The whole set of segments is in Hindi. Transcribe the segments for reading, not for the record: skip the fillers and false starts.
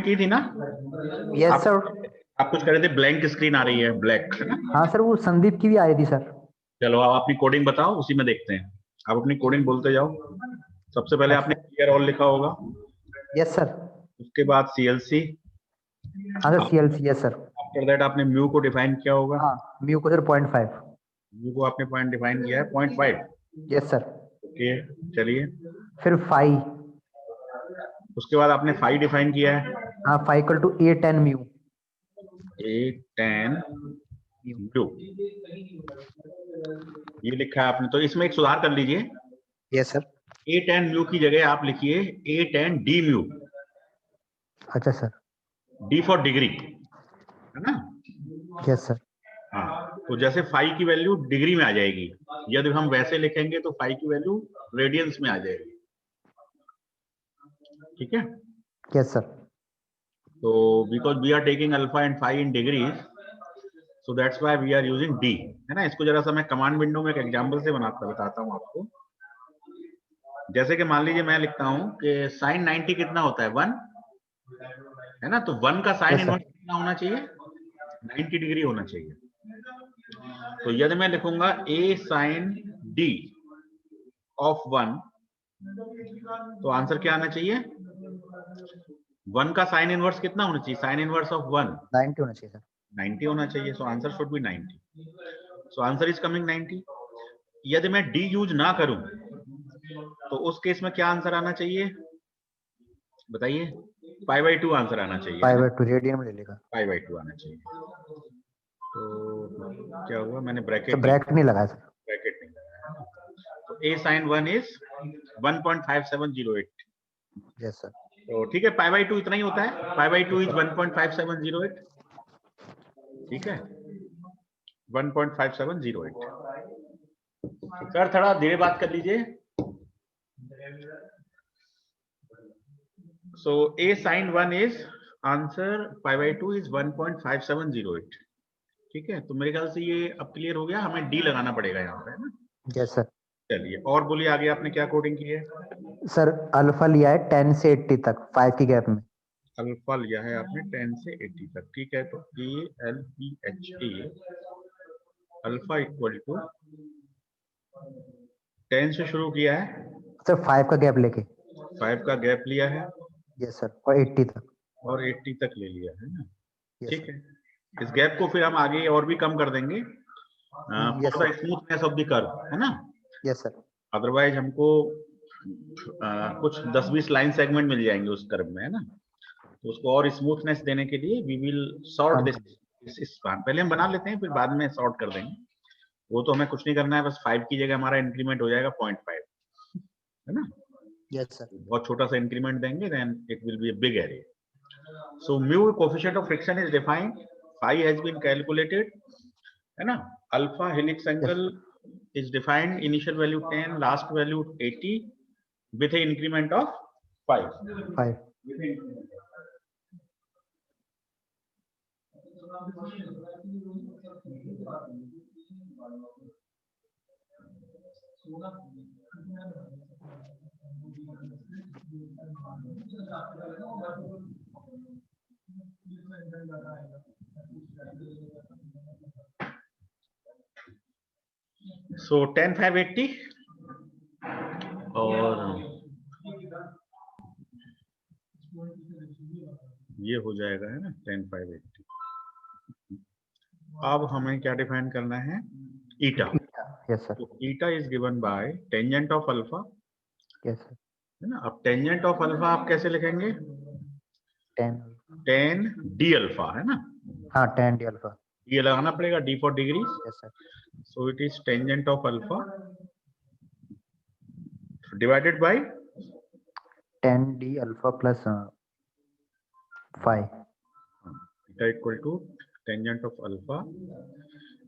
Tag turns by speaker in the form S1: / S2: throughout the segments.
S1: की थी ना?
S2: Yes sir.
S1: आप कुछ कर रहे थे, ब्लैंक स्क्रीन आ रही है, ब्लैक है ना?
S2: हाँ सर, वो संदीप की भी आ रही थी सर।
S1: चलो आप अपनी कोडिंग बताओ, उसी में देखते हैं। आप अपनी कोडिंग बोलते जाओ। सबसे पहले आपने
S2: अच्छा।
S1: क्लियर ऑल लिखा होगा,
S2: यस सर।
S1: उसके बाद सीएलसी।
S2: हाँ sir, CLC. Yes sir.
S1: After that आपने म्यू को डिफाइन किया होगा।
S2: हाँ, म्यू को सर 0.5।
S1: म्यू को आपने पॉइंट डिफाइन किया है 0.5।
S2: Yes sir.
S1: ओके, चलिए।
S2: फिर फाई।
S1: उसके बाद आपने फाई डिफाइन किया है।
S2: हाँ, phi equal to A10 mu.
S1: A10 mu, ये लिखा है आपने। तो इसमें एक सुधार कर लीजिए।
S2: Yes sir.
S1: A10 म्यू की जगह आप लिखिए A10 डी म्यू।
S2: अच्छा सर।
S1: डी फॉर डिग्री, है ना?
S2: Yes sir.
S1: हाँ, तो जैसे फाई की वैल्यू डिग्री में आ जाएगी, यदि हम वैसे लिखेंगे तो फाई की वैल्यू रेडियंस में आ जाएगी। ठीक है?
S2: Yes sir.
S1: तो because we are taking alpha and phi in degrees, so that's why we are using D, है ना? इसको जरा सा मैं कमांड विंडो में एक एग्जांपल से बताता हूँ आपको। जैसे कि मान लीजिए मैं लिखता हूँ कि साइन 90 कितना होता है, 1, है ना? तो 1 का साइन
S2: यस
S1: इनवर्स
S2: सर।
S1: कितना होना चाहिए? 90 डिग्री होना चाहिए। तो यदि मैं लिखूंगा a साइन d ऑफ 1, तो आंसर क्या आना चाहिए? 1 का साइन इनवर्स कितना होना चाहिए? साइन इनवर्स ऑफ 1
S2: 90 होना चाहिए सर।
S1: 90 होना चाहिए। So answer should be 90। So answer is coming 90। यदि मैं d यूज ना करूं तो उस केस में क्या आंसर आना चाहिए बताइए? π/2 आंसर आना चाहिए, है ना?
S2: π/2 रेडियन में ले लेगा।
S1: π/2 आना चाहिए। तो क्या हुआ, मैंने
S2: सर
S1: ब्रैकेट
S2: नहीं लगाया सर।
S1: नहीं लगाया। तो a sin 1 is 1.5708।
S2: Yes sir.
S1: तो ठीक है, π/2 इतना ही होता है। π/2 इज 1.5708। ठीक है, 1.5708। सर थोड़ा धीरे बात कर लीजिए। So a sin 1 is answer, π/2 is 1.5708। ठीक है, तो मेरे ख्याल से ये अब क्लियर हो गया। हमें डी लगाना पड़ेगा यहाँ पे, है ना?
S2: Yes sir.
S1: चलिए और बोलिए आगे आपने क्या कोडिंग की है?
S2: सर अल्फा लिया है 10 से 80 तक 5 की गैप में।
S1: अल्फा लिया है आपने 10 से 80 तक। ठीक है, तो ALPHA अल्फा इक्वल टू 10 से शुरू किया है,
S2: सर 5 का गैप लेके।
S1: 5 का गैप लिया है,
S2: यस सर, और 80 तक।
S1: और 80 तक ले लिया है ना?
S2: यस
S1: ठीक
S2: सर।
S1: है, इस गैप को फिर हम आगे और भी कम कर देंगे
S2: yes
S1: for the
S2: sir.
S1: Smoothness of the curve, है ना?
S2: Yes sir.
S1: अदरवाइज हमको कुछ 10-20 लाइन सेगमेंट मिल जाएंगे उस कर्व में, है ना? तो उसको और स्मूथनेस देने के लिए we will sort
S2: come
S1: this.
S2: कर दीजिए।
S1: इस पहले हम बना लेते हैं, फिर बाद में सॉर्ट कर देंगे। वो तो हमें कुछ नहीं करना है, बस 5 की जगह हमारा इंक्रीमेंट हो जाएगा 0.5, है ना?
S2: Yes sir.
S1: बहुत छोटा सा इंक्रीमेंट देंगे, then it will be a big area. So mu coefficient of friction is defined, phi has been calculated, है ना? Alpha helix
S2: yes
S1: angle is defined, initial value 10, last value 80 with an increment of 5.
S2: 5।
S1: So 10 5 80 और ये हो जाएगा, है ना? 10 5 80। अब हमें क्या डिफाइन करना है? ईटा।
S2: Yes sir.
S1: तो eta is given by tangent of alpha,
S2: yes sir.
S1: है ना? अब टेंजेंट ऑफ अल्फा आप कैसे लिखेंगे?
S2: 10।
S1: 10 डी अल्फा, है ना?
S2: हाँ, 10 डी अल्फा।
S1: ये लगाना पड़ेगा, D for degree.
S2: Yes sir.
S1: So it is tangent of alpha divided by
S2: 10 D alpha plus 5।
S1: Theta equal to tangent of alpha.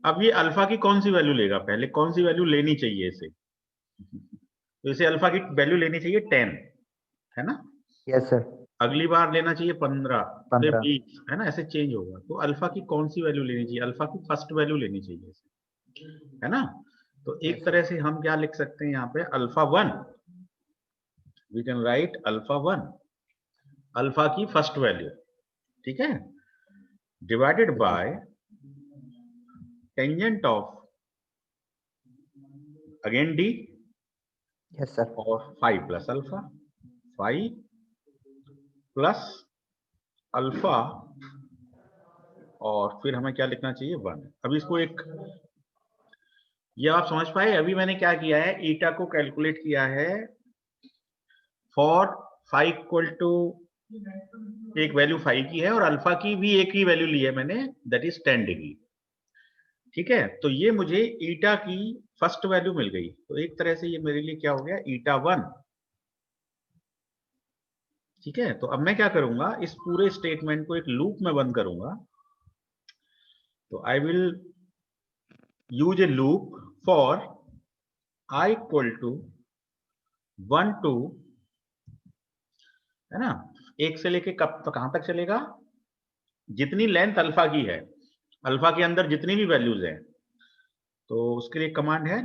S1: अब ये अल्फा की कौन सी वैल्यू लेगा? पहले कौन सी वैल्यू लेनी चाहिए इसे? तो इसे अल्फा की वैल्यू लेनी चाहिए 10, है ना?
S2: Yes sir.
S1: अगली बार लेना चाहिए 15, फिर
S2: 15।
S1: 20, है ना? ऐसे चेंज होगा। तो अल्फा की कौन सी वैल्यू लेनी चाहिए? अल्फा की फर्स्ट वैल्यू लेनी चाहिए इसे, है ना? तो एक
S2: Yes,
S1: तरह से हम क्या लिख सकते हैं यहाँ पे? Alpha 1, we can write alpha 1, alpha की फर्स्ट वैल्यू, ठीक है, divided by tangent of again D
S2: yes sir.
S1: और 5 प्लस अल्फा, 5 प्लस अल्फा और फिर हमें क्या लिखना चाहिए 1। अभी इसको एक, ये आप समझ पाए? अभी मैंने क्या किया है, ईटा को कैलकुलेट किया है फॉर फाई इक्वल टू एक वैल्यू 5 की है और अल्फा की भी एक ही वैल्यू ली है मैंने, दैट इज 10 डिग्री। ठीक है, तो ये मुझे ईटा की फर्स्ट वैल्यू मिल गई, तो एक तरह से ये मेरे लिए क्या हो गया, ईटा 1। ठीक है, तो अब मैं क्या करूंगा, इस पूरे स्टेटमेंट को एक लूप में बंद करूंगा। तो I will use a loop for i equal to 1 to, है ना, एक से लेके कब तो कहां तक चलेगा, जितनी लेंथ अल्फा की है, अल्फा के अंदर जितनी भी वैल्यूज हैं, तो उसके लिए कमांड है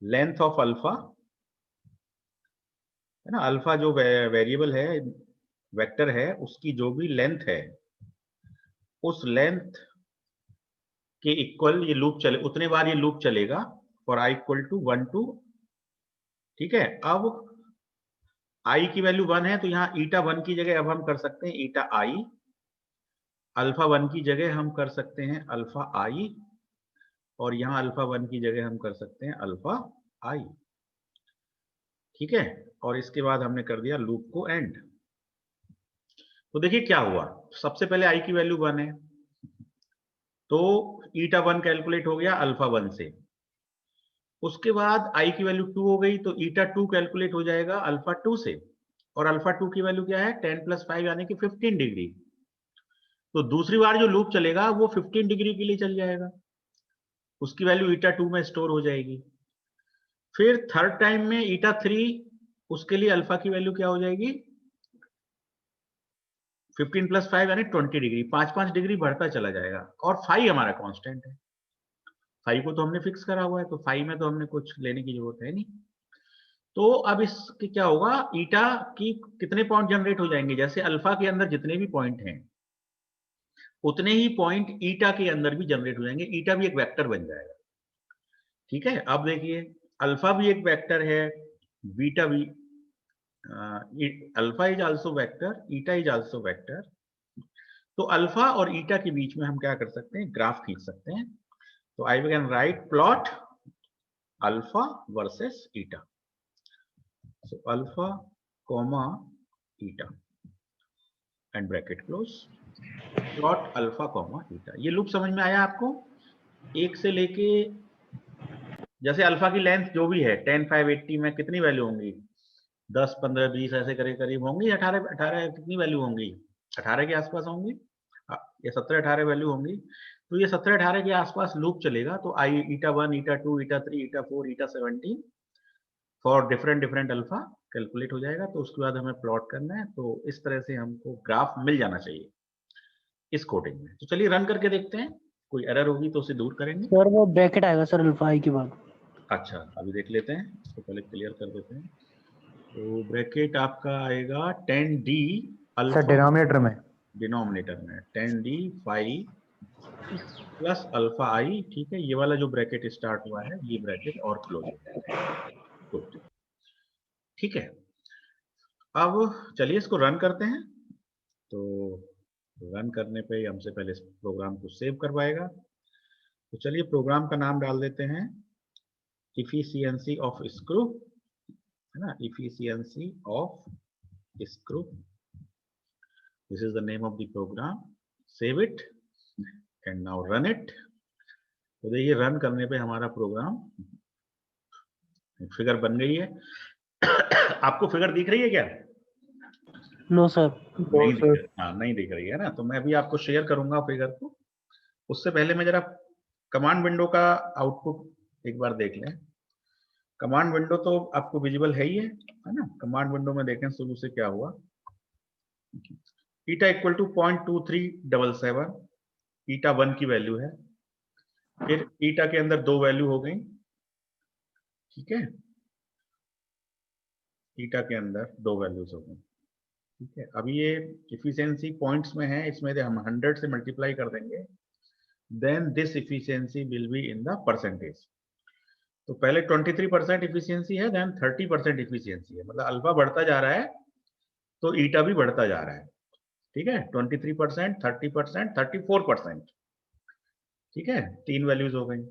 S1: लेंथ ऑफ अल्फा, है ना, अल्फा जो वेरिएबल है, वेक्टर है, उसकी जो भी लेंथ है, उस लेंथ के इक्वल ये लूप चले, उतने बार ये लूप चलेगा for i equal to 1 to. ठीक है, अब i की वैल्यू 1 है, तो यहाँ ईटा 1 की जगह अब हम कर सकते हैं ईटा i, अल्फा 1 की जगह हम कर सकते हैं अल्फा i, और यहाँ अल्फा 1 की जगह हम कर सकते हैं अल्फा i। ठीक है, और इसके बाद हमने कर दिया लूप को एंड। तो देखिए क्या हुआ, सबसे पहले i की वैल्यू 1 है, तो ईटा 1 कैलकुलेट हो गया अल्फा 1 से। उसके बाद i की वैल्यू 2 हो गई, तो ईटा 2 कैलकुलेट हो जाएगा अल्फा 2 से, और अल्फा 2 की वैल्यू क्या है, 10 प्लस 5 यानी कि 15 डिग्री। तो दूसरी बार जो लूप चलेगा वो 15 डिग्री के लिए चल जाएगा, उसकी वैल्यू ईटा 2 में स्टोर हो जाएगी। फिर थर्ड टाइम में ईटा 3, उसके लिए अल्फा की वैल्यू क्या हो जाएगी, 15 प्लस 5 यानी 20 डिग्री, 5-5 डिग्री बढ़ता चला जाएगा। और 5 हमारा कांस्टेंट है, 5 को तो हमने फिक्स करा हुआ है, तो 5 में तो हमने कुछ लेने की जरूरत है नहीं। तो अब इसके क्या होगा, ईटा की कितने पॉइंट जनरेट हो जाएंगे, जैसे अल्फा के अंदर जितने भी पॉइंट हैं उतने ही पॉइंट ईटा के अंदर भी जनरेट हो जाएंगे, ईटा भी एक वेक्टर बन जाएगा। ठीक है, अब देखिए अल्फा भी एक वेक्टर है, बीटा भी, alpha is also vector, eta is also vector. तो अल्फा और ईटा के बीच में हम क्या कर सकते हैं, ग्राफ खींच सकते हैं। तो I can write plot alpha versus eta, so alpha comma eta and bracket close, plot alpha comma eta. ये लूप समझ में आया आपको, एक से लेके, जैसे अल्फा की लेंथ जो भी है 10, 5, 80 में कितनी वैल्यू होंगी, 10, 15, 20 ऐसे करीब होंगी, 18 18 कितनी वैल्यू होंगी, 18 के आसपास होंगी, या 17, 18 वैल्यू होंगी। तो ये 17, 18 के आसपास लूप चलेगा। तो आई ईटा 1, ईटा 2, ईटा 3, ईटा 4, ईटा 17 फॉर डिफरेंट अल्फा कैलकुलेट हो जाएगा। तो उसके बाद हमें प्लॉट करना है, तो इस तरह से हमको ग्राफ मिल जाना चाहिए इस कोडिंग में। तो चलिए रन करके देखते हैं, कोई एरर होगी तो उसे दूर करेंगे।
S3: सर वो ब्रैकेट आएगा सर अल्फा आई के बाद।
S1: अच्छा, अभी देख लेते हैं, इसको पहले क्लियर कर देते हैं। तो ब्रैकेट आपका आएगा 10d
S2: सर
S1: अल्फा,
S2: डिनोमिनेटर में।
S1: डिनोमिनेटर में 10d 5 प्लस अल्फा आई। ठीक है, ये वाला जो ब्रैकेट स्टार्ट हुआ है ये ब्रैकेट और क्लोज हो जाएगा। गुड, ठीक है, अब चलिए इसको रन करते हैं। तो रन करने पे हमसे पहले इस प्रोग्राम को सेव करवाएगा। तो चलिए प्रोग्राम का नाम डाल देते हैं इफिशियंसी ऑफ स्क्रू, है ना, efficiency of screw, this is the name of the program. Save it and now run it. तो देखिए रन करने पे हमारा प्रोग्राम फिगर बन गई है। आपको फिगर दिख रही है क्या?
S3: No sir.
S1: नहीं दिख रही, हाँ नहीं दिख रही है ना, तो मैं अभी आपको शेयर करूंगा फिगर को। उससे पहले मैं जरा कमांड विंडो का आउटपुट एक बार देख लें। कमांड विंडो तो आपको विजिबल है ही है ना। कमांड विंडो में देखें शुरू से क्या हुआ, ईटा इक्वल टू 0.2377, ईटा 1 की वैल्यू है। फिर ईटा के अंदर दो वैल्यू हो गई, ठीक है, ईटा के अंदर दो वैल्यूज हो गई। ठीक है, अभी ये इफिशियंसी पॉइंट्स में है, इसमें से हम 100 से मल्टीप्लाई कर देंगे, then this efficiency will be in the percentage. तो पहले 23% इफिशियंसी है, देन 30% इफिशियंसी है, मतलब अल्फा बढ़ता जा रहा है तो ईटा भी बढ़ता जा रहा है। ठीक है, 23%, 30%, 34%। ठीक है, 3 वैल्यूज हो गई।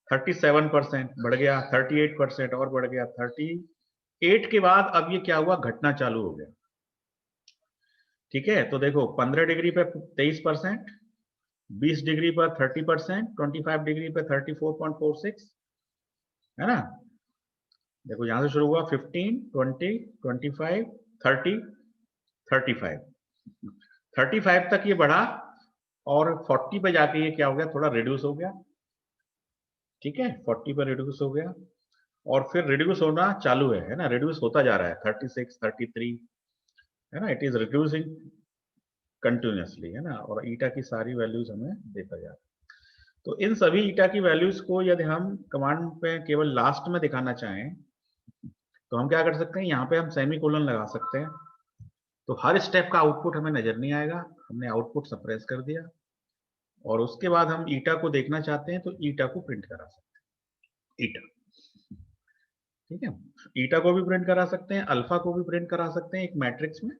S1: 37% बढ़ गया, 38% और बढ़ गया, 38 के बाद अब ये क्या हुआ, घटना चालू हो गया। ठीक है, तो देखो 15 डिग्री पे 23%, 20 डिग्री पर 30%, 25 डिग्री पे 34.46, है ना। देखो यहां से शुरू हुआ 15, 20, 25, 30, 35, 35 तक ये बढ़ा और 40 पे जाके ये क्या हो गया, थोड़ा रिड्यूस हो गया। ठीक है, 40 पे रिड्यूस हो गया और फिर रिड्यूस होना चालू है ना, रिड्यूस होता जा रहा है 36, 33, है ना, इट इज रिड्यूसिंग कंटिन्यूअसली, है ना, और ईटा की सारी वैल्यूज हमें देता जा रहा है। तो इन सभी ईटा की वैल्यूज को यदि हम कमांड पे केवल लास्ट में दिखाना चाहें तो हम क्या कर सकते हैं, यहाँ पे हम सेमीकोलन लगा सकते हैं, तो हर स्टेप का आउटपुट हमें नजर नहीं आएगा, हमने आउटपुट सप्रेस कर दिया। और उसके बाद हम ईटा को देखना चाहते हैं तो ईटा को प्रिंट करा सकते हैं, ईटा। ठीक है, ईटा को भी प्रिंट करा सकते हैं, अल्फा को भी प्रिंट करा सकते हैं एक मैट्रिक्स में।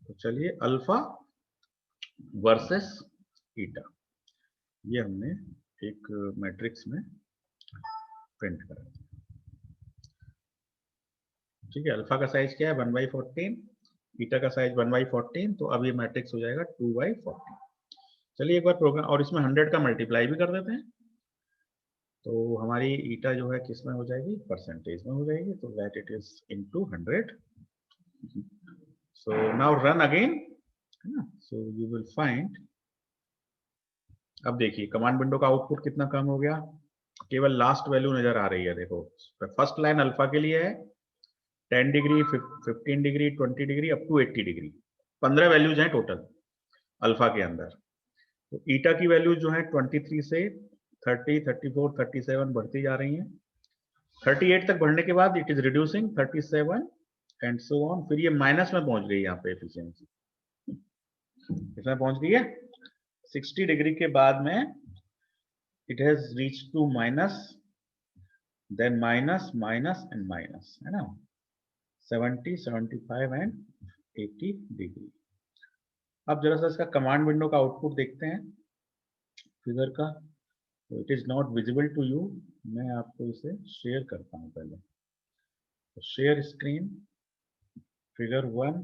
S1: तो चलिए अल्फा वर्सेस ईटा, ये हमने एक मैट्रिक्स में प्रिंट करा। ठीक है, अल्फा का साइज क्या है 1/14, ईटा का साइज 1/14, तो अब ये मैट्रिक्स हो जाएगा 2/14। चलिए एक बार प्रोग्राम, और इसमें 100 का मल्टीप्लाई भी कर देते हैं, तो हमारी ईटा जो है किस में हो जाएगी, परसेंटेज में हो जाएगी, तो let it is into 100। So now run again, है ना, सो यू विल फाइंड। अब देखिए कमांड विंडो का आउटपुट कितना कम हो गया, केवल लास्ट वैल्यू नजर आ रही है। देखो फर्स्ट लाइन अल्फा के लिए है 10 degree, 15 degree, 20 degree, up to 80 degree, 15 values हैं टोटल अल्फा के अंदर। तो ईटा की वैल्यूज जो है 23 से 30, 34, 37 बढ़ती जा रही हैं। 38 तक बढ़ने के बाद it is reducing 37 and so on, फिर ये माइनस में पहुंच गई यहाँ पे एफिशिएंसी, इसमें पहुंच गई है 60 डिग्री के बाद में it has reach to minus, then minus, minus and minus, है ना, 70, 75 एंड 80 डिग्री। अब जरा सा इसका कमांड विंडो का आउटपुट देखते हैं फिगर का। तो it is not visible to you, मैं आपको इसे शेयर करता हूं पहले। तो share screen, figure 1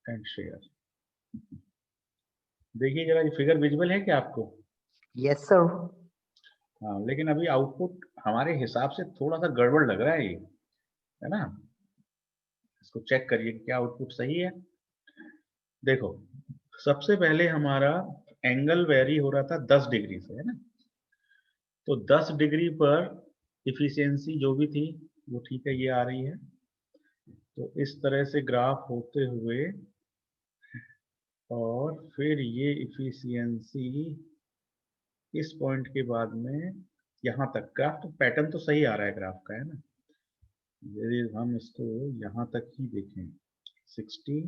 S1: and share. देखिए जरा, ये फिगर विजिबल है क्या आपको?
S2: Yes sir.
S1: हाँ, लेकिन अभी आउटपुट हमारे हिसाब से थोड़ा सा गड़बड़ लग रहा है ये, है ना। इसको चेक करिए क्या आउटपुट सही है। देखो सबसे पहले हमारा एंगल वेरी हो रहा था 10 डिग्री से, है ना, तो 10 डिग्री पर इफिशियंसी जो भी थी वो ठीक है, ये आ रही है। तो इस तरह से ग्राफ होते हुए और फिर ये इफिशियंसी इस पॉइंट के बाद में यहाँ तक, ग्राफ तो पैटर्न तो सही आ रहा है ग्राफ का, है ना। यदि हम इसको यहाँ तक ही देखें 60,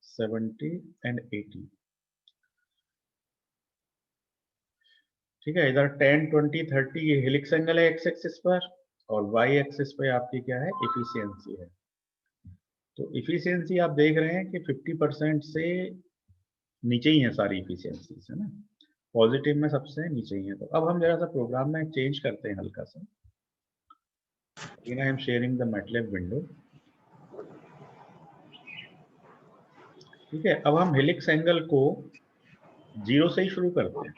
S1: 70 एंड 80, ठीक है, इधर 10, 20, 30 ये हेलिक्स एंगल है एक्स एक्सिस पर, और वाई एक्सिस पे आपकी क्या है, इफिशियंसी है। तो इफिशियंसी आप देख रहे हैं कि 50% से नीचे ही है सारी इफिशियंसी, है ना, पॉजिटिव में सबसे नीचे ही है। तो अब हम जरा सा प्रोग्राम में चेंज करते हैं हल्का सा। I am sharing the MATLAB window. ठीक है, अब हम हेलिक्स एंगल को 0 से ही शुरू करते हैं।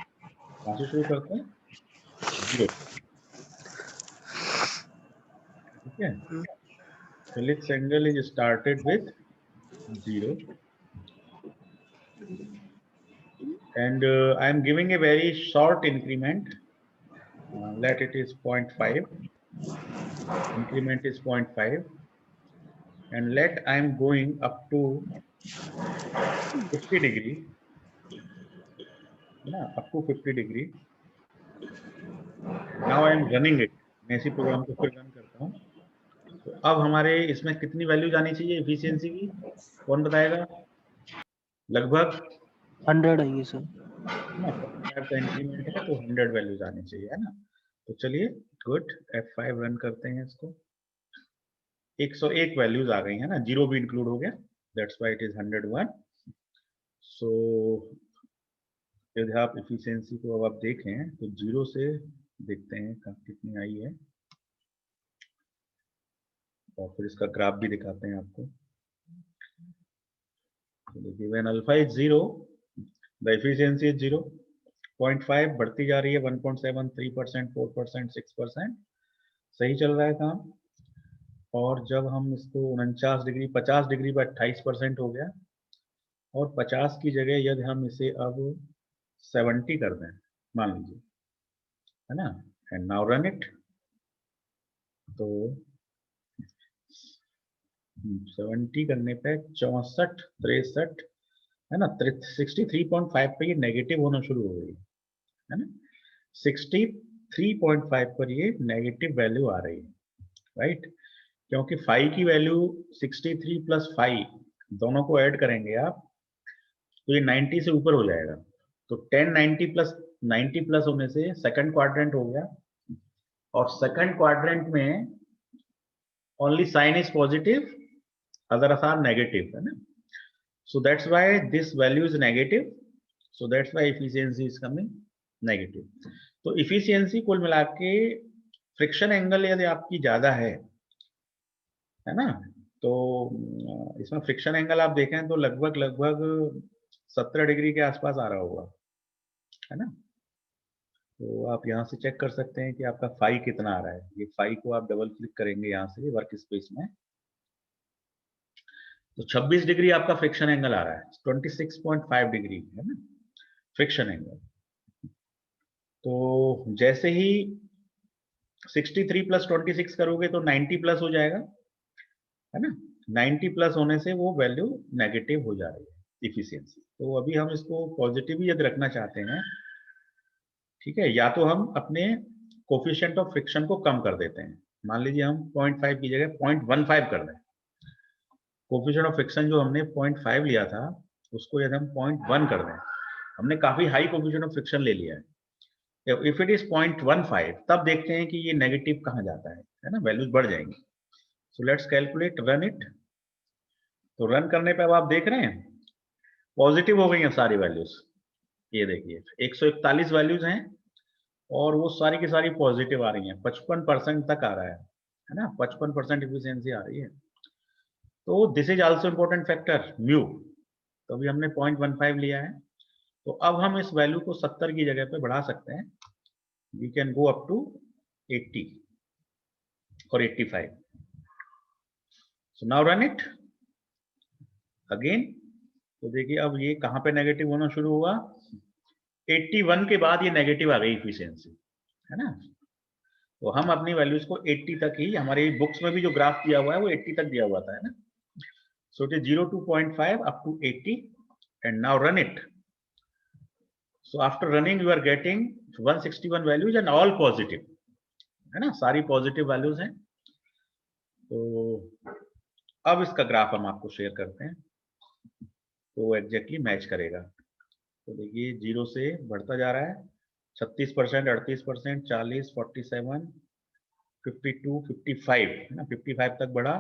S1: कहां से शुरू करते हैं, 0। ठीक है, helix angle is started with 0 and I am giving a very short increment. Let it is 0.5. Increment is 0.5, and let I am going up to 50 degree. Up to 50 degree. Now I am running it. मैं इसी प्रोग्राम को फिर रन करता हूँ। तो अब हमारे इसमें कितनी वैल्यू जानी चाहिए एफिशिएंसी की, कौन बताएगा? लगभग
S3: 100 आएगी सर।
S1: ना 45 का इंक्रीमेंट है तो 100 वैल्यूज आनी चाहिए, है ना। तो चलिए गुड, F5 रन करते हैं इसको। 101 वैल्यूज आ गई है ना, जीरो भी इंक्लूड हो गया, दैट्स व्हाई इट इज 101। सो यदि आप एफिशिएंसी को अब आप देखें तो जीरो से देखते हैं कितनी आई है, और फिर इसका ग्राफ भी दिखाते हैं आपको। तो देखिए when alpha is zero the efficiency is 0.5 बढ़ती जा रही है, 1.7, 3%, 4%, 6%, सही चल रहा है काम। और जब हम इसको 49 डिग्री 50 डिग्री पर 28% हो गया, और 50 की जगह यदि हम इसे अब 70 कर दें मान लीजिए, है ना, एंड नाउ रन इट, तो 70 करने पे 64, 63, है ना, 63.5 पे ये नेगेटिव होना शुरू हो गई है ना, 63.5 पर ये नेगेटिव वैल्यू आ रही है, राइट। क्योंकि 5 की वैल्यू 63 प्लस 5 दोनों को ऐड करेंगे आप तो ये 90 से ऊपर हो जाएगा। तो 90 प्लस होने से सेकंड क्वाड्रेंट हो गया, और सेकंड क्वाड्रेंट में only sine is positive, others are negative, है ना। So that's why this value is negative. So that's why efficiency is coming negative. तो efficiency कुल मिला के फ्रिक्शन एंगल यदि आपकी ज्यादा है ना, तो इसमें फ्रिक्शन एंगल आप देखें तो लगभग 17 डिग्री के आसपास आ रहा होगा, है ना। तो आप यहाँ से चेक कर सकते हैं कि आपका फाई कितना आ रहा है। ये फाई को आप डबल क्लिक करेंगे यहाँ से वर्क स्पेस में, तो 26 डिग्री आपका फ्रिक्शन एंगल आ रहा है, 26.5 डिग्री, है ना, फ्रिक्शन एंगल। तो जैसे ही 63 प्लस 26 करोगे तो 90 प्लस हो जाएगा, है ना। 90 प्लस होने से वो वैल्यू नेगेटिव हो जा रही है इफिशियंसी। तो अभी हम इसको पॉजिटिव ही यदि रखना चाहते हैं, ठीक है, या तो हम अपने कोफिशिएंट ऑफ फ्रिक्शन को कम कर देते हैं, मान लीजिए हम 0.5 की जगह 0.15 कर दें। कोफिशिएंट ऑफ फ्रिक्शन जो हमने 0.5 लिया था उसको यदि हम 0.1 कर दें, हमने काफी हाई कोफिशिएंट ऑफ फ्रिक्शन ले लिया है। इफ इट इज 0.15 तब देखते हैं कि ये नेगेटिव कहाँ जाता है ना, वैल्यूज बढ़ जाएंगी। So let's calculate, run it. तो रन करने पे अब आप देख रहे हैं पॉजिटिव हो गई हैं सारी वैल्यूज। ये देखिए 141 वैल्यूज हैं और वो सारी की सारी पॉजिटिव आ रही हैं, 55% तक आ रहा है ना, 55% इफिशियंसी आ रही है। तो this is also important factor mu. तो अभी हमने 0.15 लिया है, तो अब हम इस वैल्यू को 70 की जगह पे बढ़ा सकते हैं। We can go up to 80 और 85। So now run it again. तो देखिए अब ये कहां पे नेगेटिव होना शुरू हुआ, 81 के बाद ये नेगेटिव आ गई इफिशियंसी, है ना। तो हम अपनी वैल्यूज को 80 तक ही, हमारे बुक्स में भी जो ग्राफ दिया हुआ है वो 80 तक दिया हुआ था, है ना। सो it is 0 to 0.5 up to 80 and now run it. So after running you are getting 161 values and all positive, है ना, सारी पॉजिटिव वैल्यूज हैं। तो अब इसका ग्राफ हम आपको शेयर करते हैं तो एग्जैक्टली मैच करेगा। तो देखिए 0 से बढ़ता जा रहा है, 36%, 38%, 40, 47, 52, 55, है ना, 55 तक बढ़ा,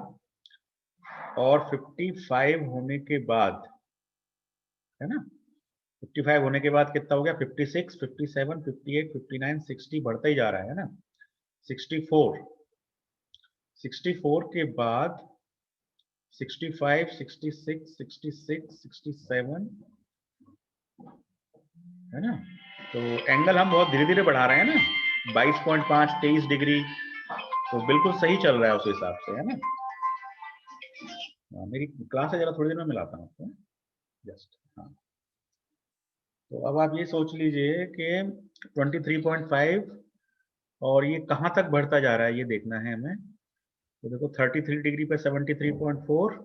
S1: और 55 होने के बाद, है ना, 55 होने के बाद कितना हो गया, 56, 57, 58, 59, 60 बढ़ता ही जा रहा है ना, 64, 64 के बाद 65, 66, 66, 67, है ना। तो एंगल हम बहुत धीरे धीरे बढ़ा रहे हैं ना, 22.5, 23 डिग्री, तो बिल्कुल सही चल रहा है उस हिसाब से, है ना। मेरी क्लास है, जरा थोड़ी देर में मिलाता हूँ आपको, जस्ट। हाँ, तो अब आप ये सोच लीजिए कि 23.5 और ये कहाँ तक बढ़ता जा रहा है ये देखना है हमें। तो देखो 33 डिग्री पे 73.4,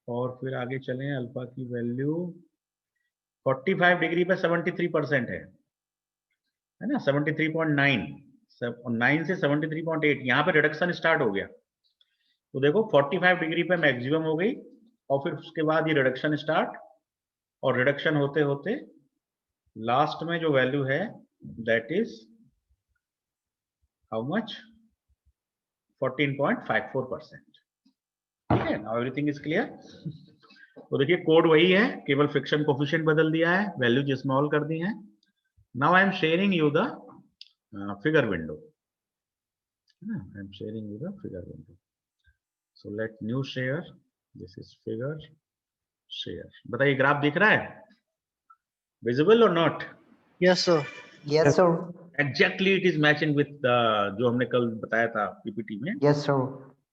S1: और फिर आगे चलें, अल्फा की वैल्यू 45 डिग्री पे 73% है ना, 73.9, 9 से 73.8, यहाँ पे रिडक्शन स्टार्ट हो गया। तो देखो 45 डिग्री पे मैक्सिमम हो गई और फिर उसके बाद ये रिडक्शन स्टार्ट, और रिडक्शन होते होते लास्ट में जो वैल्यू है दैट इज हाउ मच 14.54%। ठीक है, नाउ एवरीथिंग इज क्लियर। तो देखिए कोड वही है, केवल फ्रिक्शन कोफिशिएंट बदल दिया है, वैल्यूज स्मॉल कर दी हैं। Now I am sharing you the figure window. I am sharing you the figure window. So let new share, this is figure share. बताइए ग्राफ दिख रहा है, विजिबल और not?
S3: Yes sir.
S2: Yes sir.
S1: Exactly it is matching with जो हमने कल बताया था पीपीटी में,
S2: यस सर।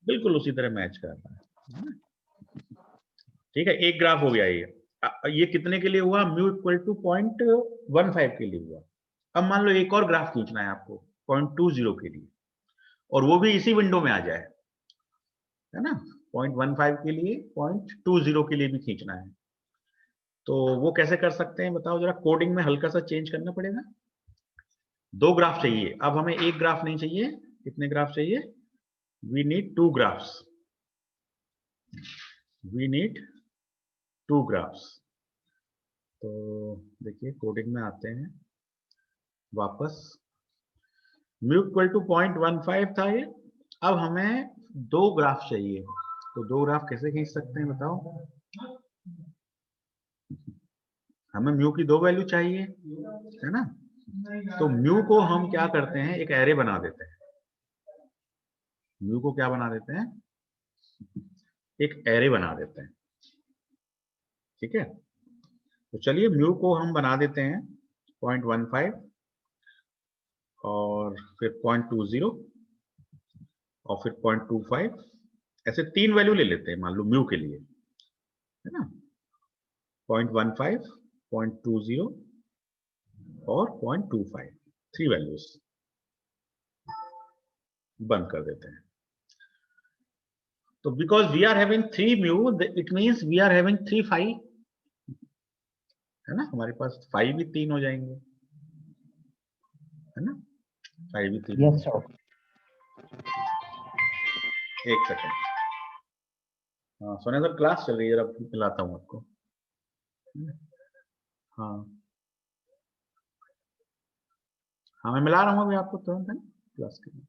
S1: बिल्कुल उसी तरह मैच कर रहा है। ठीक है, एक ग्राफ हो गया ये। ये कितने के लिए हुआ? म्यू इक्वल टू 0.15 के लिए हुआ। अब मान लो एक और ग्राफ खींचना है आपको 0.20 के लिए, और वो भी इसी विंडो में आ जाए, है ना। 0.15 के लिए 0.20 के लिए भी खींचना है, तो वो कैसे कर सकते हैं बताओ जरा। कोडिंग में हल्का सा चेंज करना पड़ेगा। दो ग्राफ चाहिए, अब हमें एक ग्राफ नहीं चाहिए। कितने ग्राफ चाहिए? We need 2 graphs. We need 2 graphs. तो देखिए कोडिंग में आते हैं वापस। म्यू इक्वल टू 0.15 था ये। अब हमें 2 ग्राफ चाहिए, तो 2 ग्राफ कैसे खींच सकते हैं बताओ। हमें म्यू की 2 वैल्यू चाहिए, है ना। तो म्यू को हम क्या करते हैं, एक एरे बना देते हैं। म्यू को क्या बना देते हैं? एक एरे बना देते हैं। ठीक है, तो चलिए म्यू को हम बना देते हैं 0.15 और फिर 0.20 और फिर 0.25, ऐसे 3 वैल्यू ले लेते हैं मान लो म्यू के लिए, है ना। 0.15, 0.20 और 0.25, 3 वैल्यूज बंद कर देते हैं। तो because we are having 3 mu, it means we are having 3 phi, है ना। हमारे पास फाई भी 3 हो जाएंगे, है ना। फाई भी 3।
S2: Yes sir.
S1: एक सेकेंड, हाँ सोने सर क्लास चल रही है, जरा मिलाता हूँ आपको। हाँ हाँ मैं मिला रहा हूँ अभी आपको तुरंत, है ना, क्लास के लिए।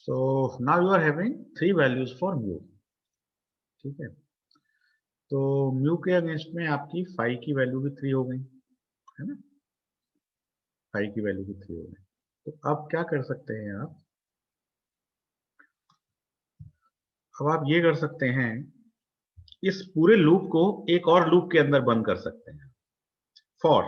S1: So now you are having 3 values for mu। ठीक है, तो म्यू के अगेंस्ट में आपकी फाई की वैल्यू भी 3 हो गई, है ना। फाई की वैल्यू भी 3 हो गई। तो अब क्या कर सकते हैं आप, अब आप ये कर सकते हैं, इस पूरे लूप को एक और लूप के अंदर बंद कर सकते हैं, फॉर।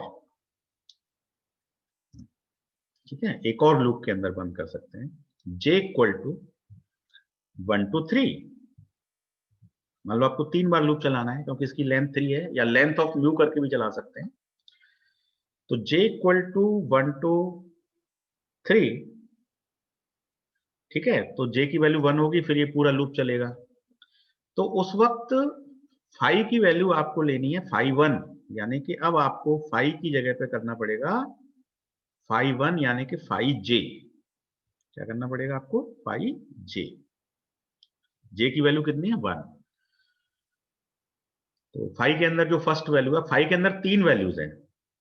S1: ठीक है, एक और लूप के अंदर बंद कर सकते हैं, j इक्वल टू 1 to 3। मान लो आपको 3 बार लूप चलाना है क्योंकि इसकी लेंथ 3 है, या लेंथ ऑफ म्यू करके भी चला सकते हैं। तो j इक्वल टू 1 to 3, ठीक है, तो j की वैल्यू 1 होगी, फिर ये पूरा लूप चलेगा। तो उस वक्त फाई की वैल्यू आपको लेनी है फाई 1, यानी कि अब आपको फाई की जगह पे करना पड़ेगा फाई 1, यानी कि फाई j। क्या करना पड़ेगा आपको? Phi j। j की वैल्यू कितनी है? 1। तो फाई के अंदर जो फर्स्ट वैल्यू है, फाई के अंदर 3 वैल्यूज हैं,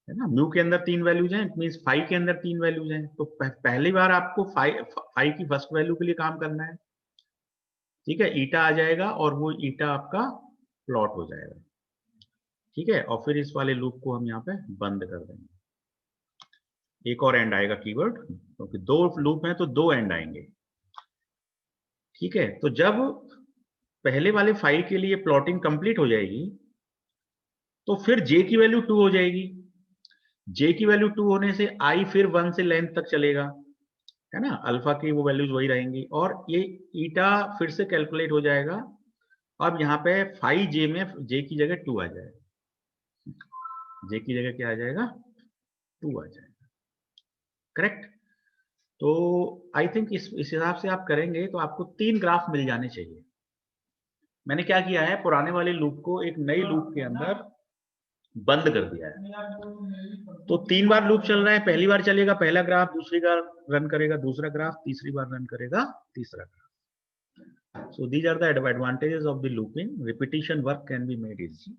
S1: है ना। म्यू के अंदर 3 वैल्यूज हैं, इट मींस फाई के अंदर 3 वैल्यूज हैं। तो पहली बार आपको फाई की फर्स्ट वैल्यू के लिए काम करना है। ठीक है, ईटा आ जाएगा और वो ईटा आपका प्लॉट हो जाएगा। ठीक है, और फिर इस वाले लूप को हम यहाँ पे बंद कर देंगे। एक और एंड आएगा कीवर्ड, क्योंकि 2 लूप हैं तो 2 एंड आएंगे। ठीक है, तो जब पहले वाले फाइल के लिए प्लॉटिंग कंप्लीट हो जाएगी तो फिर j की वैल्यू 2 हो जाएगी। j की वैल्यू 2 होने से i फिर 1 से लेंथ तक चलेगा, है ना। अल्फा की वो वैल्यूज वही रहेंगी और ये ईटा फिर से कैलकुलेट हो जाएगा। अब यहाँ पे फाई j में j की जगह 2 आ जाएगा। j की जगह क्या आ जाएगा? 2 आ जाएगा। करेक्ट। तो आई थिंक इस हिसाब से आप करेंगे तो आपको 3 ग्राफ मिल जाने चाहिए। मैंने क्या किया है, पुराने वाले लूप को एक नई लूप के अंदर बंद कर दिया है। तो 3 बार लूप चल रहा है, पहली बार चलेगा पहला ग्राफ, दूसरी बार रन करेगा दूसरा ग्राफ, तीसरी बार रन करेगा तीसरा graph. So these are the advantages of the looping, repetition work can be made easy.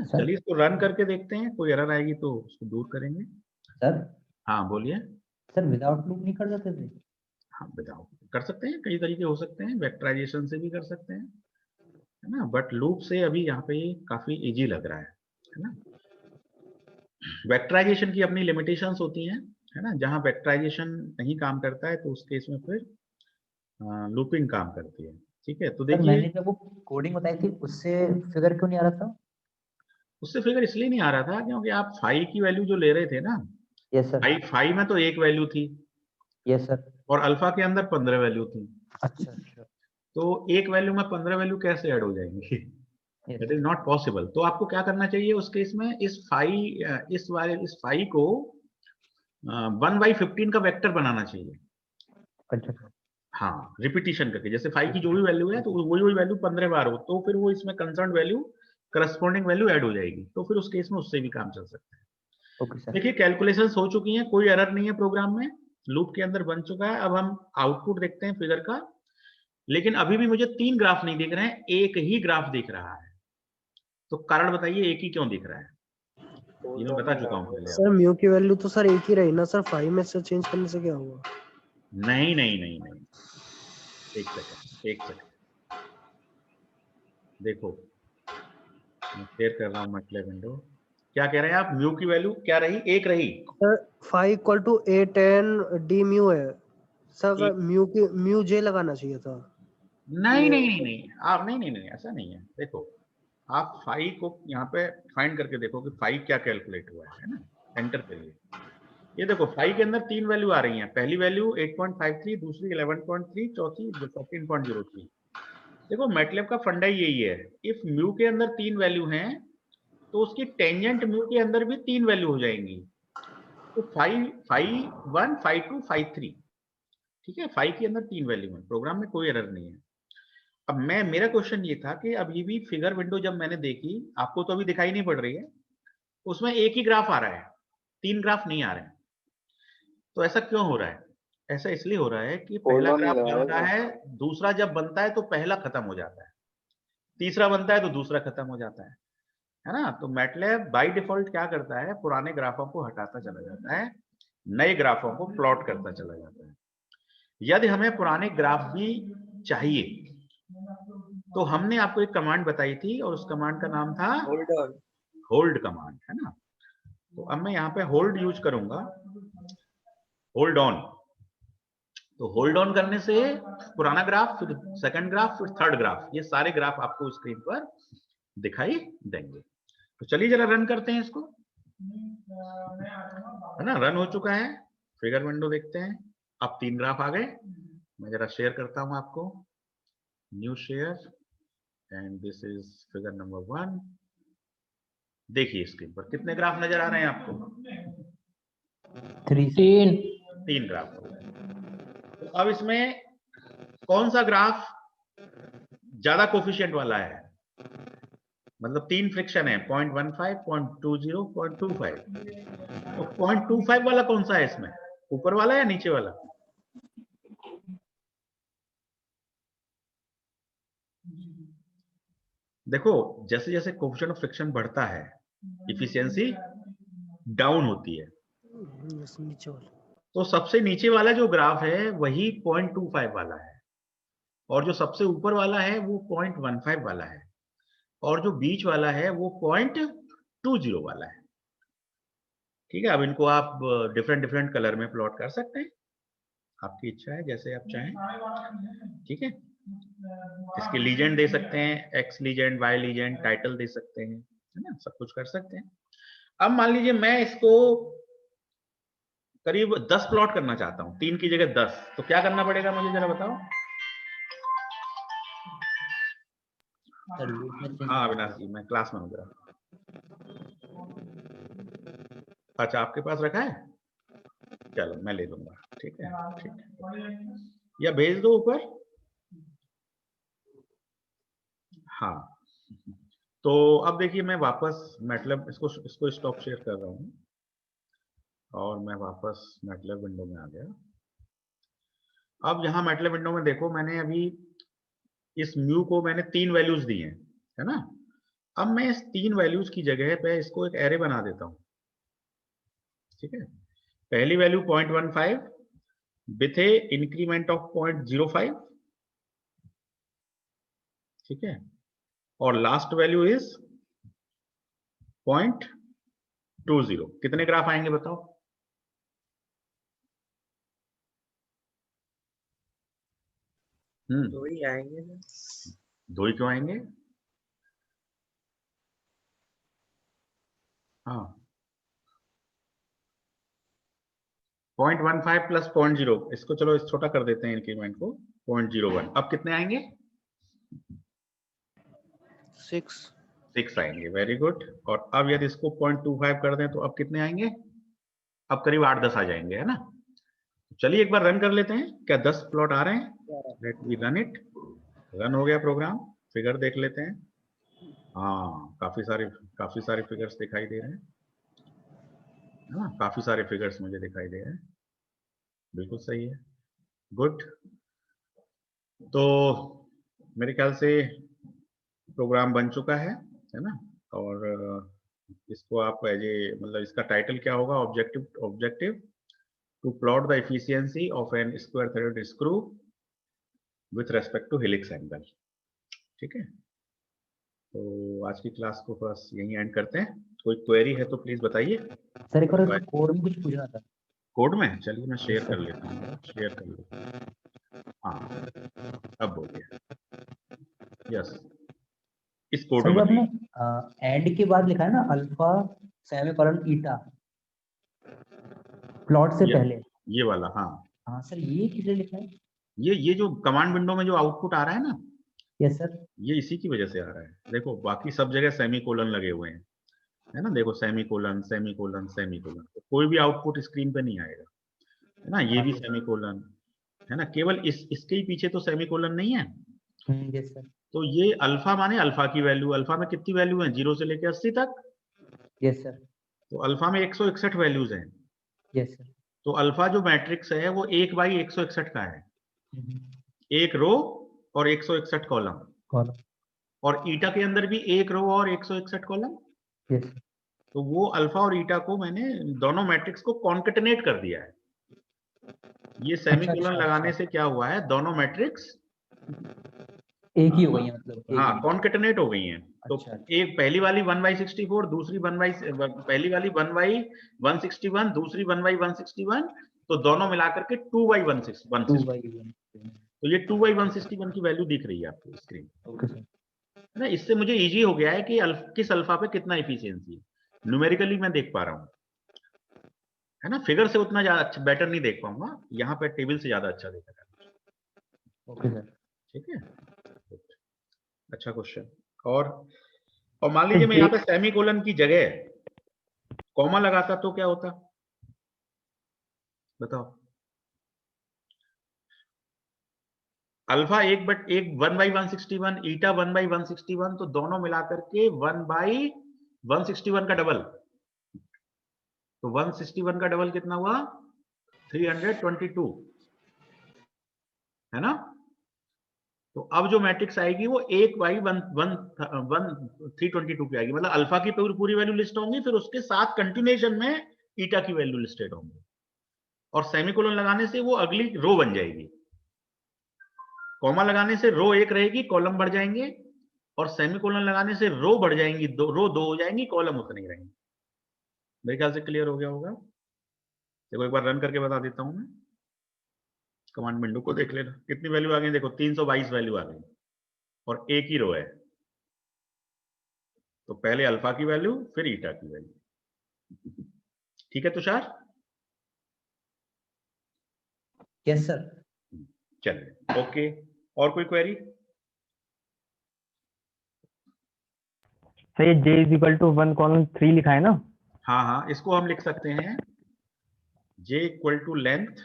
S1: चलिए इसको रन करके देखते हैं, कोई एरर आएगी तो उसको दूर करेंगे।
S2: सर
S1: हाँ बोलिए।
S2: सर विदाउट लूप नहीं कर सकते थे?
S1: हाँ विदाउट कर सकते हैं, कई तरीके हो सकते हैं, वेक्टराइजेशन से भी कर सकते हैं, है ना, बट लूप से अभी यहाँ पे काफी इजी लग रहा है ना। वेक्टराइजेशन की अपनी लिमिटेशंस होती हैं, है ना, जहाँ वेक्टराइजेशन नहीं काम करता है तो उस केस में फिर लूपिंग काम करती है। ठीक है, तो
S2: सर
S1: देखिए
S2: मैंने जब वो कोडिंग बताई थी उससे फिगर क्यों नहीं आ रहा था?
S1: उससे फिगर इसलिए नहीं आ रहा था क्योंकि आप फाई की वैल्यू जो ले रहे थे ना,
S2: यस सर।
S1: फाई में तो एक वैल्यू थी
S2: यस सर।
S1: और अल्फा के अंदर 15 वैल्यू थी।
S2: अच्छा अच्छा।
S1: तो एक वैल्यू में 15 वैल्यू कैसे ऐड हो जाएंगी?
S2: Yes
S1: it is not possible. तो आपको क्या करना चाहिए उस केस में, इस फाई को 1/15 का वेक्टर बनाना चाहिए।
S2: अच्छा सर।
S1: हाँ, रिपीटिशन करके, जैसे फाई की जो भी वैल्यू है तो वही वैल्यू 15 बार हो तो फिर वो इसमें concern value corresponding value add हो जाएगी, तो फिर उस केस में उससे भी काम चल सकता है।
S2: Okay sir.
S1: देखिए कैलकुलेशंस हो चुकी हैं, कोई एरर नहीं है प्रोग्राम में, लूप के अंदर बन चुका है। अब हम आउटपुट देखते हैं फिगर का, लेकिन अभी भी मुझे 3 ग्राफ नहीं दिख रहे हैं, एक ही ग्राफ दिख रहा है। तो कारण बताइए, एक ही क्यों दिख रहा है? ये मैं बता चुका हूं पहले
S3: सर
S1: आपको।
S3: म्यू की वैल्यू तो सर एक ही रही ना सर, 5 में से चेंज करने से क्या होगा?
S1: नहीं नहीं नहीं नहीं, एक सेकंड एक सेकंड, देखो मैं शेयर कर रहा हूँ मैटलैब विंडो। क्या कह रहे हैं आप, म्यू की वैल्यू क्या रही, एक रही?
S3: Sir 5 equal to A ten D mu है सर, म्यू जे लगाना चाहिए था।
S1: नहीं नहीं नहीं नहीं, आप नहीं नहीं नहीं ऐसा नहीं है। देखो आप फाइव को यहाँ पे फाइंड करके देखो कि फाइव क्या कैलकुलेट हुआ है ना, एंटर करिए। ये देखो फाइव के अंदर 3 वैल्यू आ रही हैं, पहली वैल्यू 8.53, दूसरी 11.3, चौथी 14.03। देखो मैटलैब का फंडा ही यही है, इफ म्यू के अंदर 3 वैल्यू हैं तो उसकी टेंजेंट म्यू के अंदर भी 3 वैल्यू हो जाएंगी। तो 5.1, 5.2, 5.3, ठीक है, 5 के अंदर 3 वैल्यू है, प्रोग्राम में कोई एरर नहीं है। अब मेरा क्वेश्चन ये था कि अभी भी फिगर विंडो जब मैंने देखी, आपको तो अभी दिखाई नहीं पड़ रही है, उसमें एक ही ग्राफ आ रहा है, 3 ग्राफ नहीं आ रहे हैं। तो ऐसा क्यों हो रहा है? ऐसा इसलिए हो रहा है कि पहला ग्राफ बनता है, दूसरा जब बनता है तो पहला खत्म हो जाता है, तीसरा बनता है तो दूसरा खत्म हो जाता है ना। तो मैटलैब बाय डिफॉल्ट क्या करता है, पुराने ग्राफों को हटाता चला जाता है, नए ग्राफों को प्लॉट करता चला जाता है। यदि हमें पुराने ग्राफ भी चाहिए तो हमने आपको एक कमांड बताई थी और उस कमांड का नाम था होल्ड कमांड, है ना। तो अब मैं यहाँ पे होल्ड यूज करूंगा, होल्ड ऑन। तो होल्ड ऑन करने से पुराना ग्राफ, फिर सेकंड ग्राफ, फिर थर्ड ग्राफ, ये सारे ग्राफ आपको स्क्रीन पर दिखाई देंगे। तो चलिए जरा रन करते हैं इसको, है ना, रन हो चुका है। फिगर विंडो देखते हैं, अब 3 ग्राफ आ गए। मैं जरा शेयर करता हूं आपको, new share, and this is figure number 1। देखिए स्क्रीन पर कितने ग्राफ नजर आ रहे हैं आपको? 3 ग्राफ हो गए। तो अब इसमें कौन सा ग्राफ ज्यादा कोफिशिएंट वाला है? मतलब 3 फ्रिक्शन है, 0.15, 0.20, 0.25। तो 0.25 वाला कौन सा है इसमें, ऊपर वाला या नीचे वाला? देखो जैसे जैसे कोफिशिएंट ऑफ फ्रिक्शन बढ़ता है, इफिशियंसी डाउन होती है।
S3: नीचे वाला
S1: तो सबसे नीचे वाला जो ग्राफ है वही 0.25 वाला है, और जो सबसे ऊपर वाला है वो 0.15 वाला है, और जो बीच वाला है वो 0.20 वाला है। ठीक है, अब इनको आप डिफरेंट डिफरेंट कलर में प्लॉट कर सकते हैं, आपकी इच्छा है, जैसे आप चाहें। ठीक है, इसके लीजेंड दे सकते हैं, X legend, Y legend, title दे सकते हैं, है ना, सब कुछ कर सकते हैं। अब मान लीजिए मैं इसको करीब 10 प्लॉट करना चाहता हूं, 3 की जगह 10, तो क्या करना पड़ेगा मुझे जरा बताओ। हाँ अविनाश जी, मैं क्लास में हूँ जरा। अच्छा आपके पास रखा है, चलो मैं ले लूंगा, ठीक है, ठीक है, या भेज दो ऊपर। हाँ तो अब देखिए मैं वापस मैटलैब इसको स्टॉप शेयर कर रहा हूँ और मैं वापस मैटलैब विंडो में आ गया। अब यहाँ मैटलैब विंडो में देखो, मैंने अभी इस म्यू को मैंने 3 वैल्यूज दी हैं, है ना। अब मैं इस 3 वैल्यूज की जगह पे इसको एक एरे बना देता हूँ, ठीक है। पहली value 0.15 with A increment of 0.05, ठीक है, और लास्ट वैल्यू इज 0.20। कितने ग्राफ आएंगे बताओ?
S4: दो ही आएंगे ना।
S1: 2 ही क्यों आएंगे? हाँ, 0.15 प्लस 0.0, इसको चलो इस छोटा कर देते हैं इंक्रीमेंट को, 0.01। अब कितने आएंगे?
S3: 6
S1: आएंगे, वेरी गुड। और अब यदि इसको 0.25 कर दें तो अब कितने आएंगे? अब करीब 8-10 आ जाएंगे, है ना। चलिए एक बार रन कर लेते हैं, क्या 10 प्लॉट आ रहे हैं? Let we run it. Run हो गया प्रोग्राम, फिगर देख लेते हैं। हाँ, काफी सारे फिगर्स दिखाई दे रहे हैं, हाँ, काफी सारे फिगर्स मुझे दिखाई दे रहे हैं, बिल्कुल सही है, गुड। तो मेरे ख्याल से प्रोग्राम बन चुका है ना। और इसको आप एज ए, मतलब इसका टाइटल क्या होगा? Objective to plot the efficiency of an square threaded screw with respect to helix angle, ठीक है। तो आज की क्लास को बस यहीं एंड करते हैं। कोई क्वेरी है तो प्लीज बताइए।
S2: सर एक और कोड में कुछ पूछना था।
S1: कोड में? चलिए मैं शेयर कर लेता हूँ, शेयर कर लेता हूँ। हाँ, अब हो गया, यस, इस कोड
S2: सर
S1: में
S2: जो आपने
S1: बताइए।
S2: एंड के बाद लिखा है ना अल्फा सेमीकोलन ईटा प्लॉट से पहले,
S1: ये वाला, हाँ।
S2: हाँ सर ये किसने लिखा है?
S1: ये जो कमांड विंडो में जो आउटपुट आ रहा है ना,
S2: यस सर।
S1: ये इसी की वजह से आ रहा है। देखो बाकी सब जगह सेमी कोलन लगे हुए हैं, है ना। देखो semi colon, semi colon, semi colon, तो कोई भी आउटपुट स्क्रीन पे नहीं आएगा, है ना। ये भी सेमी कोलन है ना, केवल इसके ही पीछे तो सेमी कोलन नहीं है।
S2: Yes sir.
S1: तो ये अल्फा माने अल्फा की वैल्यू, अल्फा में कितनी वैल्यू है? 0 से लेकर 80 तक।
S2: Yes sir.
S1: तो अल्फा में 161 वैल्यूज हैं।
S2: Yes sir.
S1: तो अल्फा जो मैट्रिक्स है वो 1/161 का है, एक रो और 161 कॉलम।
S2: कॉलम।
S1: और ईटा के अंदर भी एक रो और 161 कॉलम।
S2: यस।
S1: तो वो अल्फा और ईटा को मैंने दोनों मैट्रिक्स को कॉन्केटनेट कर दिया है। ये सेमीकोलन लगाने से क्या हुआ है, दोनों मैट्रिक्स
S2: एक ही हो गई है, मतलब
S1: हाँ कॉन्केटनेट हो गई हैं। तो एक पहली वाली 1/64, दूसरी पहली वाली 1/161, दूसरी 1/161, तो दोनों मिलाकर के 2/161। तो ये 2/161 की वैल्यू दिख रही है आपको स्क्रीन,
S2: ओके सर।
S1: है ना। इससे मुझे इजी हो गया है कि किस अल्फा पे कितना एफिशिएंसी है, न्यूमेरिकली मैं देख पा रहा हूँ, है ना। फिगर से उतना ज्यादा अच्छा बेटर नहीं देख पाऊंगा, यहाँ पे टेबल से ज्यादा अच्छा देखेगा।
S2: Okay sir.
S1: ठीक है, अच्छा क्वेश्चन। और मान लीजिए मैं यहाँ पे सेमी कोलन की जगह कॉमा लगाता तो क्या होता, बताओ। अल्फा 1/161, ईटा 1/161, तो दोनों मिलाकर के 1/161 का डबल। तो 161 का डबल कितना हुआ? 322, है ना। तो अब जो मैट्रिक्स आएगी वो 1/322 की आएगी, मतलब अल्फा की पूरी वैल्यू लिस्ट होंगी, फिर उसके साथ कंटिन्यूएशन में ईटा की वैल्यू लिस्टेड होंगी, और सेमीकोलन लगाने से वो अगली रो बन जाएगी। कॉमा लगाने से रो 1 रहेगी, कॉलम बढ़ जाएंगे, और सेमीकोलन लगाने से रो बढ़ जाएंगी, रो 2 हो जाएंगी, कॉलम उतने ही रहेंगे। मेरे ख्याल से क्लियर हो गया होगा। देखो एक बार रन करके बता देता हूं मैं, कमांड विंडो को देख लेना कितनी वैल्यू आ गई। देखो 322 वैल्यू आ गई, और एक ही रो है। तो पहले अल्फा की वैल्यू, फिर ईटा की वैल्यू। ठीक है तुषार?
S2: Yes sir.
S1: चलिए ओके, और कोई क्वेरी?
S5: सर ये j = 1:3 लिखा है ना?
S1: हाँ हाँ, इसको हम लिख सकते हैं j = लेंथ,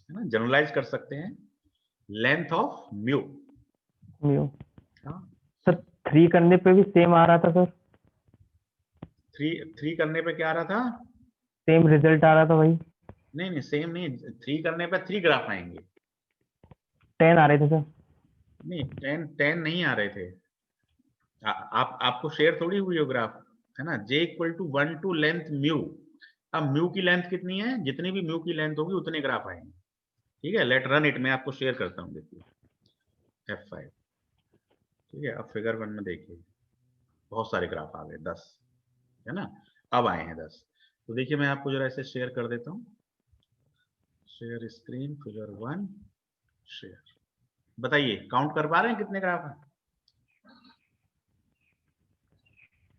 S1: है ना, जनरलाइज कर सकते हैं लेंथ ऑफ म्यू।
S5: म्यू।
S1: हाँ,
S5: सर 3 करने पे भी सेम आ रहा था सर,
S1: 3 करने पे क्या आ रहा था?
S5: सेम रिजल्ट आ रहा था भाई।
S1: नहीं नहीं, सेम नहीं, 3 करने पे 3 ग्राफ आएंगे।
S5: 10 आ रहे थे सर।
S1: नहीं, 10 नहीं आ रहे थे। आपको शेयर थोड़ी हुई हो ग्राफ, है ना। j equal to 1 to length mu. अब म्यू की लेंथ कितनी है? जितनी भी म्यू की लेंथ होगी उतने ग्राफ आएंगे। ठीक है, लेट रन इट, मैं आपको शेयर करता हूँ, देखिए F5। ठीक है, अब फिगर 1 में देखिए बहुत सारे ग्राफ आ गए, 10, है ना। अब आए हैं 10। तो देखिए मैं आपको जरा इसे शेयर कर देता हूँ, शेयर स्क्रीन, फिगर 1 शेयर। बताइए काउंट कर पा रहे हैं कितने ग्राफ हैं?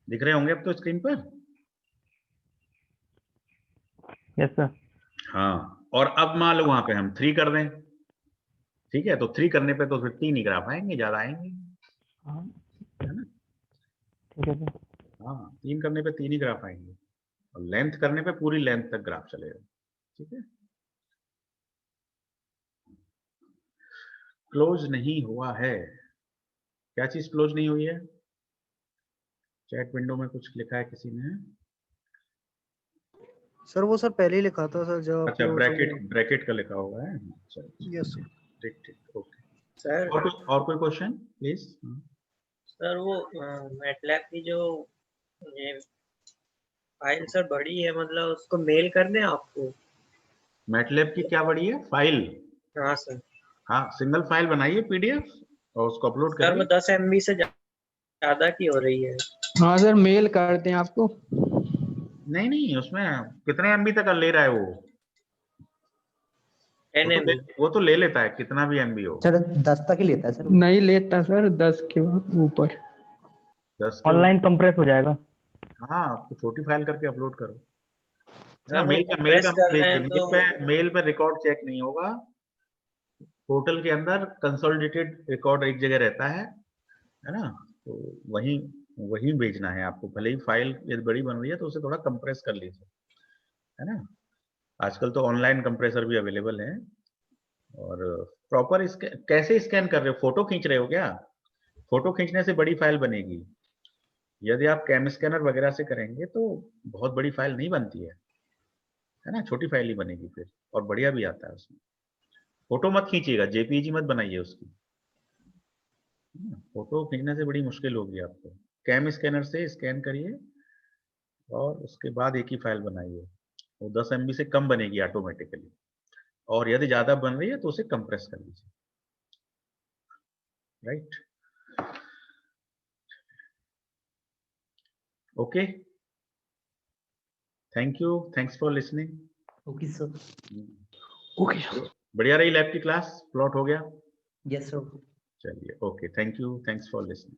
S1: दिख रहे होंगे अब तो स्क्रीन पर।
S5: Yes sir.
S1: हाँ, और अब मान लो वहां पे हम 3 कर दें। ठीक है, तो 3 करने पे तो फिर 3 ही ग्राफ आएंगे, ज्यादा आएंगे,
S5: हाँ
S1: है ना।
S5: ठीक है सर।
S1: हाँ, 3 करने पे 3 ही ग्राफ आएंगे, और लेंथ करने पे पूरी लेंथ तक ग्राफ चलेगा। ठीक है, क्लोज नहीं हुआ है। क्या चीज क्लोज नहीं हुई है? चैट विंडो में कुछ लिखा है किसी ने?
S3: सर वो सर पहले ही लिखा था सर, जब
S1: अच्छा,
S3: आपने
S1: ब्रैकेट का लिखा हुआ है। अच्छा,
S3: यस सर।
S1: ठीक ठीक, ओके।
S4: सर
S1: और कोई क्वेश्चन प्लीज?
S4: सर वो मैटलैब की जो ये फाइल सर बड़ी है, मतलब उसको मेल कर दें आपको?
S1: मैटलैब की क्या बड़ी है फाइल?
S4: हाँ सर।
S1: हाँ, सिंगल फाइल बनाइए पीडीएफ और उसको अपलोड
S4: सर वो
S1: करिए।
S4: 10 MB से ज्यादा की हो रही है।
S6: हाँ सर, मेल कर दें आपको।
S1: नहीं नहीं, उसमें कितने एमबी तक ले रहा है वो?
S4: 10 MB।
S1: वो तो ले लेता है कितना भी एमबी हो।
S2: सर 10 तक ही लेता है सर।
S6: नहीं लेता सर, 10 के ऊपर।
S1: 10 के
S5: ऑनलाइन कंप्रेस हो जाएगा।
S1: हाँ, तो छोटी फाइल करके अपलोड करो, है ना।
S4: सर वो
S1: मेल
S4: कंप्रेस
S1: का
S4: कर
S1: भेज
S4: रहे हैं
S1: देंगे,
S4: तो
S1: मेल पे रिकॉर्ड चेक नहीं होगा। पोर्टल के अंदर कंसोलिडेटेड रिकॉर्ड एक जगह रहता है ना। तो वहीं वहीं भेजना है आपको, भले ही फाइल यदि बड़ी बन रही है तो उसे थोड़ा कंप्रेस कर लीजिए, है ना। आजकल तो ऑनलाइन कंप्रेसर भी अवेलेबल है। और प्रॉपर कैसे स्कैन कर रहे हो? फोटो खींच रहे हो क्या? फोटो खींचने से बड़ी फाइल बनेगी। यदि आप कैम स्कैनर वगैरह से करेंगे तो बहुत बड़ी फाइल नहीं बनती है ना, छोटी फाइल ही बनेगी फिर, और बढ़िया भी आता है उसमें। फोटो मत खींचिएगा, जेपीईजी मत बनाइए उसकी, फोटो खींचने से बड़ी मुश्किल होगी आपको। कैम स्कैनर से स्कैन करिए और उसके बाद एक ही फाइल बनाइए, वो 10 MB से कम बनेगी ऑटोमेटिकली। और यदि ज्यादा बन रही है तो उसे कंप्रेस कर लीजिए, right. Okay, thank you, thanks for listening.
S2: Okay sir.
S6: Okay.
S1: बढ़िया रही लैब की क्लास, प्लॉट हो गया।
S2: Yes sir.
S1: चलिए, okay, thank you, thanks for listening.